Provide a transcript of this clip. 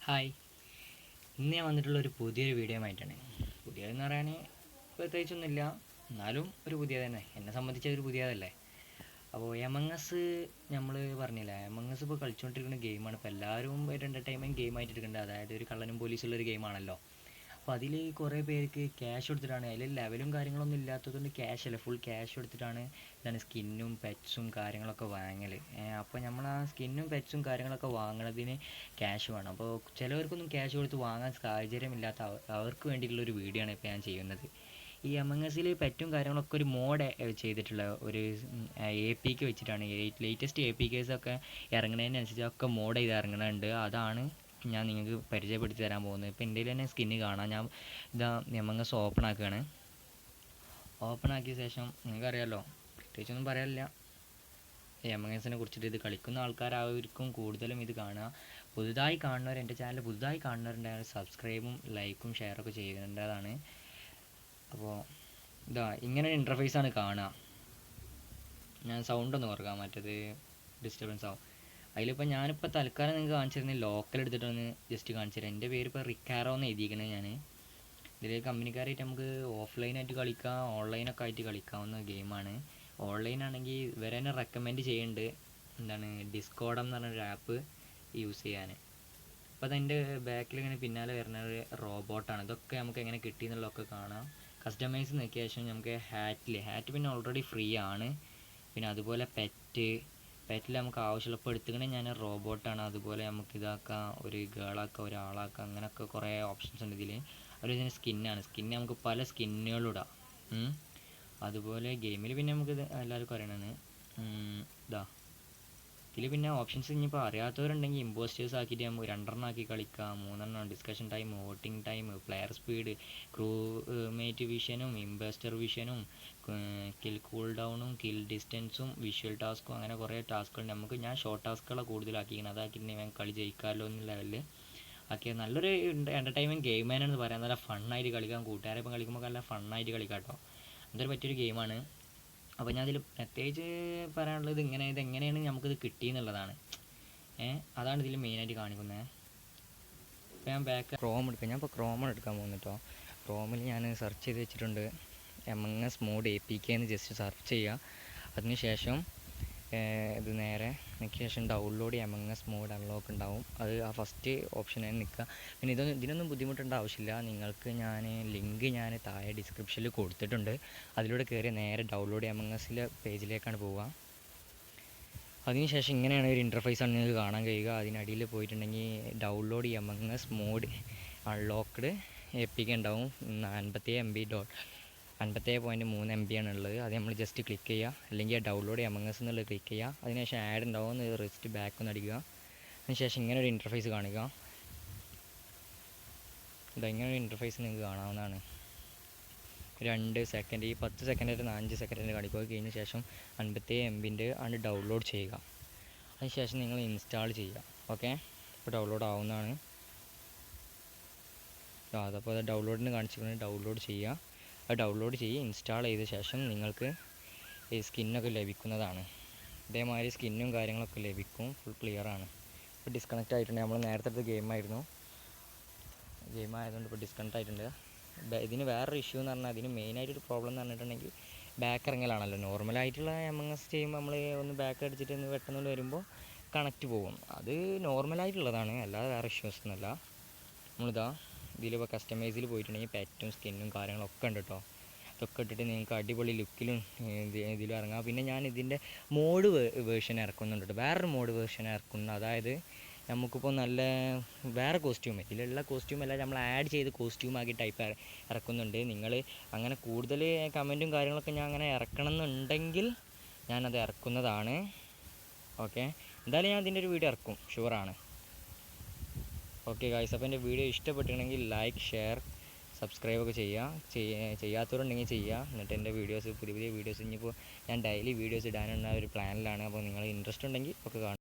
Hi, ഇന്ന് ഞാൻ വന്നിട്ടുള്ളൊരു പുതിയൊരു വീഡിയോ ആയിട്ടാണ്. പുതിയതെന്ന് പറയാൻ പ്രത്യേകിച്ചൊന്നുമില്ല, എന്നാലും ഒരു പുതിയ തന്നെ, എന്നെ സംബന്ധിച്ച ഒരു പുതിയതല്ലേ. അപ്പോൾ എമംഗസ് നമ്മൾ പറഞ്ഞില്ല, എമംഗസ് ഇപ്പോൾ കളിച്ചുകൊണ്ടിരിക്കുന്ന ഗെയിമാണ്. ഇപ്പോൾ എല്ലാവരും ഒരു എൻ്റർടൈൻമെൻറ്റ് ഗെയിം ആയിട്ട് എടുക്കേണ്ടത്, അതായത് ഒരു കള്ളനും പോലീസുള്ളൊരു ഗെയിമാണല്ലോ. അപ്പോൾ അതിൽ കുറേ പേർക്ക് ക്യാഷ് കൊടുത്തിട്ടാണ്, അതിൽ ലെവലും കാര്യങ്ങളൊന്നും ഇല്ലാത്തതുകൊണ്ട് ക്യാഷ് അല്ല, ഫുൾ ക്യാഷ് കൊടുത്തിട്ടാണ് ഇതാണ് സ്കിന്നും പെറ്റ്സും കാര്യങ്ങളൊക്കെ വാങ്ങൽ. അപ്പോൾ നമ്മൾ ആ സ്കിന്നും പെറ്റ്സും കാര്യങ്ങളൊക്കെ വാങ്ങുന്നതിന് ക്യാഷ് വേണം. അപ്പോൾ ചിലവർക്കൊന്നും ക്യാഷ് കൊടുത്ത് വാങ്ങാൻ സാഹചര്യമില്ലാത്ത അവർക്ക് വേണ്ടിയിട്ടുള്ളൊരു വീഡിയോ ആണ് ഇപ്പോൾ ഞാൻ ചെയ്യുന്നത്. ഈ എമംഗസിൽ പെറ്റും കാര്യങ്ങളൊക്കെ ഒരു മോഡ് ചെയ്തിട്ടുള്ള ഒരു APK വെച്ചിട്ടാണ്. ലേറ്റസ്റ്റ് APKs ഒക്കെ ഇറങ്ങുന്നതിനനുസരിച്ച് ഒക്കെ മോഡ് ചെയ്ത് ഇറങ്ങുന്നുണ്ട്. അതാണ് ഞാൻ നിങ്ങൾക്ക് പരിചയപ്പെടുത്തി തരാൻ പോകുന്നത്. ഇപ്പോൾ എൻ്റെ തന്നെ സ്കിന്ന് കാണാം. ഞാൻ ഇതാ എമംഗസ് ഓപ്പൺ ആക്കുകയാണ്. ഓപ്പൺ ആക്കിയ ശേഷം നിങ്ങൾക്കറിയാമല്ലോ, പ്രത്യേകിച്ചൊന്നും പറയാനില്ല, എമംഗസിനെ കുറിച്ചിട്ട്. ഇത് കളിക്കുന്ന ആൾക്കാരായിരിക്കും കൂടുതലും ഇത് കാണുക. പുതുതായി കാണുന്നവർ, എൻ്റെ ചാനൽ പുതുതായി കാണുന്നവരുണ്ടായാലും സബ്സ്ക്രൈബും ലൈക്കും ഷെയറൊക്കെ ചെയ്യേണ്ടതാണ്. അപ്പോൾ ഇതാ ഇങ്ങനെ ഇൻ്റർഫേസാണ് കാണുക. ഞാൻ സൗണ്ട് ഒന്ന് കുറക്കാം, മറ്റേത് ഡിസ്റ്റർബൻസ് ആവും. അതിലിപ്പോൾ ഞാനിപ്പോൾ തൽക്കാലം നിങ്ങൾക്ക് കാണിച്ചിരുന്ന ലോക്കൽ എടുത്തിട്ടൊന്ന് ജസ്റ്റ് കാണിച്ചു തരാം. എൻ്റെ പേര് ഇപ്പോൾ റിക്കാറോ എന്ന് എഴുതിയിരിക്കുന്നത്. ഞാൻ ഇതിൽ കമ്പനിക്കാരായിട്ട് നമുക്ക് ഓഫ്ലൈനായിട്ട് കളിക്കാം, ഓൺലൈനൊക്കെ ആയിട്ട് കളിക്കാവുന്ന ഗെയിമാണ്. ഓൺലൈൻ ആണെങ്കിൽ ഇവരെ തന്നെ റെക്കമെൻഡ് ചെയ്യുന്നുണ്ട്, എന്താണ് ഡിസ്കോഡ് എന്ന് പറഞ്ഞൊരു ആപ്പ് യൂസ് ചെയ്യാൻ. അപ്പോൾ അതെൻ്റെ ബാക്കിൽ ഇങ്ങനെ പിന്നാലെ വരുന്ന ഒരു റോബോട്ടാണ്. ഇതൊക്കെ നമുക്ക് എങ്ങനെ കിട്ടി എന്നുള്ളതൊക്കെ കാണാം. കസ്റ്റമൈസ് നോക്കിയ ശേഷം നമുക്ക് ഹാറ്റ് പിന്നെ ഓൾറെഡി ഫ്രീ ആണ്. പിന്നെ അതുപോലെ പെറ്റിൽ നമുക്ക് ആവശ്യമുള്ളപ്പോൾ എടുത്തുകൊണ്ട് ഞാൻ റോബോട്ടാണ്. അതുപോലെ നമുക്ക് ഇതാക്കാം, ഒരു ഗേളാക്കാം, ഒരാളാക്കാം, അങ്ങനെയൊക്കെ കുറേ ഓപ്ഷൻസ് ഉണ്ട് ഇതിൽ. അതുപോലെ ഇതിന് സ്കിന്ന് നമുക്ക് പല സ്കിന്നുകളും ഇടാം. അതുപോലെ ഗെയിമിൽ പിന്നെ നമുക്ക് എല്ലാവർക്കും അറിയണതാണ് ഇതാ. ഇതിൽ പിന്നെ ഓപ്ഷൻസ് ഇനിയിപ്പോൾ അറിയാത്തവരുണ്ടെങ്കിൽ ഇമ്പോസ്റ്റേഴ്സ് ആക്കിയിട്ട് നമുക്ക് 2 ആക്കി കളിക്കാം, 3 discussion time, voting time, player speed, crew mate വിഷനും, ഇമ്പോസ്റ്റർ വിഷനും, കിൽ കൂൾ ഡൗണും, കിൽ ഡിസ്റ്റൻസും, വിഷ്വൽ ടാസ്കും, അങ്ങനെ കുറേ ടാസ്കുകളുണ്ട്. ഞാൻ ഷോർട്ട് ടാസ്കുകളെ കൂടുതലാക്കിയിരിക്കുന്നത്. അതാക്കിയിട്ട് ഞാൻ കളി ജയിക്കാമല്ലോ എന്നുള്ള ലെവലിൽ ആക്കിയ നല്ലൊരു എൻ്റർടൈൻമെൻറ്റ് ഗെയിം തന്നെയാണെന്ന് പറയാം. നല്ല ഫണ്ണായിട്ട് കളിക്കാം, കൂട്ടുകാരൊപ്പം കളിക്കുമ്പോൾ നല്ല ഫണ്ണായിട്ട് കളിക്കാം കേട്ടോ. അതൊരു പറ്റിയൊരു ഗെയിമാണ്. അപ്പോൾ ഞാൻ അതിൽ പ്രത്യേകിച്ച് പറയാനുള്ളത് ഇതെങ്ങനെയാണ് നമുക്കിത് കിട്ടിയെന്നുള്ളതാണ്. അതാണ് ഇതിൽ മെയിനായിട്ട് കാണിക്കുന്നത്. ഇപ്പോൾ ഞാൻ ക്രോം എടുക്കാം. ഞാൻ ഇപ്പോൾ ക്രോമാണ് എടുക്കാൻ പോകുന്നത് കേട്ടോ. ക്രോമിൽ ഞാൻ സെർച്ച് ചെയ്ത് വെച്ചിട്ടുണ്ട്, എമംഗസ് മോഡ് APK എന്ന് ജസ്റ്റ് സെർച്ച് ചെയ്യുക. അതിനുശേഷം ഇത് നേരെ അതിന് ശേഷം ഡൗൺലോഡ് എമംഗസ് മോഡ് അൺലോക്ക് ഉണ്ടാവും. അത് ആ ഫസ്റ്റ് ഓപ്ഷനായി നിൽക്കുക. പിന്നെ ഇതിനൊന്നും ബുദ്ധിമുട്ടേണ്ട ആവശ്യമില്ല. നിങ്ങൾക്ക് ലിങ്ക് ഞാൻ താഴെ ഡിസ്ക്രിപ്ഷനിൽ കൊടുത്തിട്ടുണ്ട്. അതിലൂടെ കയറി നേരെ ഡൗൺലോഡ് എമംഗസിലെ പേജിലേക്കാണ് പോവുക. അതിനുശേഷം ഇങ്ങനെയാണ് ഒരു ഇൻ്റർഫേസാണ് നിങ്ങൾക്ക് കാണാൻ കഴിയുക. അതിനടിയിൽ പോയിട്ടുണ്ടെങ്കിൽ download among us mod unlocked APK ഉണ്ടാവും. 57.3 MB ആണുള്ളത്. അത് നമ്മൾ ജസ്റ്റ് ക്ലിക്ക് ചെയ്യുക, അല്ലെങ്കിൽ ഡൗൺലോഡ് എമംഗസ് എന്നുള്ളത് ക്ലിക്ക് ചെയ്യുക. അതിനുശേഷം ആഡ് ഉണ്ടാവും, റെസ്റ്റ് ബാക്ക് ഒന്ന് അടിക്കുക. അതിനുശേഷം ഇങ്ങനെ ഒരു ഇൻ്റർഫേസ് കാണിക്കുക. ഇങ്ങനെ ഒരു ഇൻ്റർഫേസ് നിങ്ങൾക്ക് കാണാവുന്നതാണ്. 2 സെക്കൻഡ്, ഈ 10 സെക്കൻഡായിട്ട് 5 സെക്കൻഡിൽ കാണിക്കുക. കഴിഞ്ഞ ശേഷം 57 MB ആണ് ഡൗൺലോഡ് ചെയ്യുക. അതിനുശേഷം നിങ്ങൾ ഇൻസ്റ്റാൾ ചെയ്യുക. ഓക്കെ, ഇപ്പോൾ ഡൗൺലോഡ് ആവുന്നതാണ്. അതപ്പോൾ അത് ഡൗൺലോഡിന് കാണിച്ചിട്ടുണ്ട്. ഡൗൺലോഡ് ചെയ്യുക. അത് ഡൗൺലോഡ് ചെയ്യുക. ഇൻസ്റ്റാൾ ചെയ്ത ശേഷം നിങ്ങൾക്ക് ഈ സ്കിന്നൊക്കെ ലഭിക്കുന്നതാണ്. ഇതേമാതിരി സ്കിന്നും കാര്യങ്ങളൊക്കെ ലഭിക്കും. ഫുൾ ക്ലിയറാണ്. ഇപ്പോൾ ഡിസ്കണക്റ്റ് ആയിട്ടുണ്ട്. നമ്മൾ നേരത്തെ എടുത്ത ഗെയിം ആയതുകൊണ്ട് ഇപ്പോൾ ഡിസ്കണക്റ്റ് ആയിട്ടുണ്ട്. ഇതിന് വേറൊരു ഇഷ്യൂ എന്ന് പറഞ്ഞാൽ, അതിന് മെയിനായിട്ടൊരു പ്രോബ്ലം എന്ന് പറഞ്ഞിട്ടുണ്ടെങ്കിൽ ബാക്ക് ഇറങ്ങലാണല്ലോ. നോർമലായിട്ടുള്ള എമംഗസ് ചെയ്യുമ്പോൾ നമ്മൾ ഒന്ന് ബാക്ക് അടിച്ചിട്ട് പെട്ടെന്ന് വരുമ്പോൾ കണക്റ്റ് പോകും. അത് നോർമലായിട്ടുള്ളതാണ്, അല്ലാതെ വേറെ ഇഷ്യൂസ് ഒന്നുമല്ല. ഇതിലിപ്പോൾ കസ്റ്റമൈസിൽ പോയിട്ടുണ്ടെങ്കിൽ പെറ്റും സ്കിന്നും കാര്യങ്ങളൊക്കെ ഉണ്ട് കേട്ടോ. ഇതൊക്കെ ഇട്ടിട്ട് നിങ്ങൾക്ക് അടിപൊളി ലുക്കിലും ഇതിലും ഇറങ്ങാം. പിന്നെ ഞാൻ ഇതിൻ്റെ മോഡ് വേർഷൻ ഇറക്കുന്നുണ്ട് കേട്ടോ. വേറൊരു മോഡ് വേർഷൻ ഇറക്കുന്നു. അതായത് നമുക്കിപ്പോൾ നല്ല വേറെ കോസ്റ്റ്യൂം, ഇതിലുള്ള കോസ്റ്റ്യൂമല്ല, നമ്മൾ ആഡ് ചെയ്ത് കോസ്റ്റ്യൂമാക്കി ടൈപ്പ് ഇറക്കുന്നുണ്ട്. നിങ്ങൾ അങ്ങനെ കൂടുതൽ കമൻറ്റും കാര്യങ്ങളൊക്കെ ഞാൻ അങ്ങനെ ഇറക്കണം എന്നുണ്ടെങ്കിൽ ഞാനത് ഇറക്കുന്നതാണ്. ഓക്കെ, എന്തായാലും ഞാൻ ഇതിൻ്റെ ഒരു വീഡിയോ ഇറക്കും, ഷുവറാണ്. ഓക്കെ ഗായ്സ്, അപ്പോൾ എൻ്റെ വീഡിയോ ഇഷ്ടപ്പെട്ടിട്ടുണ്ടെങ്കിൽ ലൈക്ക്, ഷെയർ, സബ്സ്ക്രൈബൊക്കെ ചെയ്യാത്തവരുണ്ടെങ്കിൽ ചെയ്യുക. എന്നിട്ട് എൻ്റെ പുതിയ വീഡിയോസ് ഇനിയിപ്പോൾ ഞാൻ ഡെയിലി വീഡിയോസ് ഇടാനുള്ള ഒരു പ്ലാനിലാണ്. അപ്പോൾ നിങ്ങൾ ഇൻട്രസ്റ്റ് ഉണ്ടെങ്കിൽ ഒക്കെ കാണും.